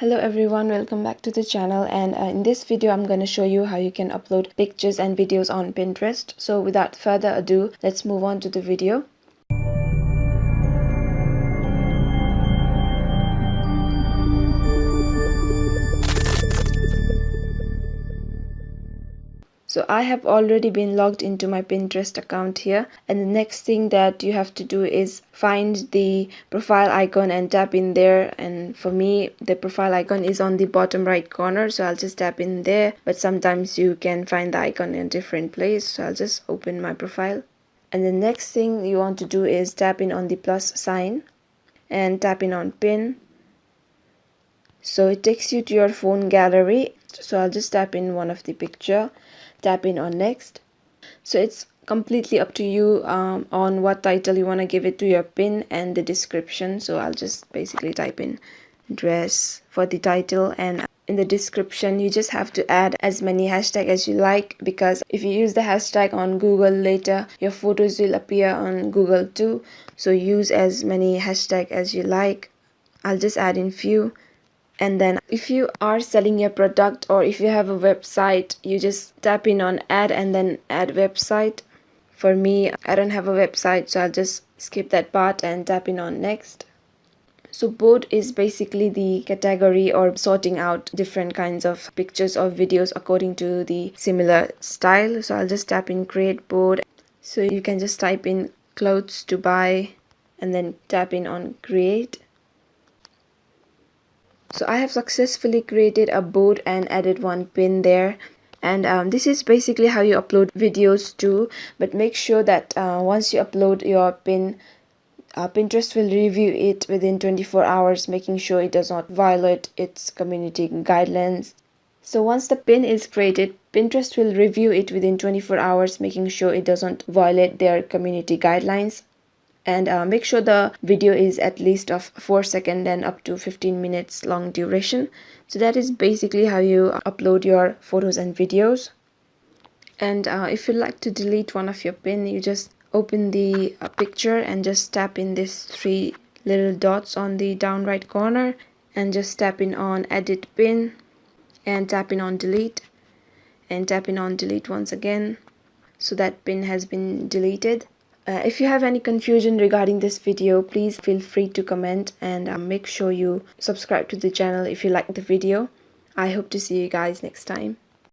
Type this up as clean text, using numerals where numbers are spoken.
Hello everyone, welcome back to the channel, and in this video I'm going to show you how you can upload pictures and videos on Pinterest. So without further ado, let's move on to the video. So I have already been logged into my Pinterest account here, and the next thing that you have to do is find the profile icon and tap in there. And for me, the profile icon is on the bottom right corner, so I'll just tap in there. But sometimes you can find the icon in a different place, so I'll just open my profile. And the next thing you want to do is tap in on the plus sign and tap in on pin. So it takes you to your phone gallery, so I'll just tap in one of the picture, tap in on next. So it's completely up to you on what title you want to give it to your pin and the description. So I'll just basically type in dress for the title, and in the description you just have to add as many hashtags as you like, because if you use the hashtag on Google later, your photos will appear on Google too. So use as many hashtags as you like. I'll just add in few. And then if you are selling your product, or if you have a website, you just tap in on add and then add website. For me, I don't have a website, so I'll just skip that part and tap in on next. So board is basically the category or sorting out different kinds of pictures or videos according to the similar style. So I'll just tap in create board. So you can just type in clothes to buy and then tap in on create. So I have successfully created a board and added one pin there. And this is basically how you upload videos too. But make sure that once you upload your pin, Pinterest will review it within 24 hours, making sure it does not violate its community guidelines. So once the pin is created, Pinterest will review it within 24 hours, making sure it doesn't violate their community guidelines. And make sure the video is at least of 4 seconds and up to 15 minutes long duration. So that is basically how you upload your photos and videos. And if you like to delete one of your pin, you just open the picture and just tap in these three little dots on the down right corner and just tap in on edit pin and tap in on delete and tap in on delete once again. So that pin has been deleted. If you have any confusion regarding this video, please feel free to comment, and make sure you subscribe to the channel if you like the video. I hope to see you guys next time.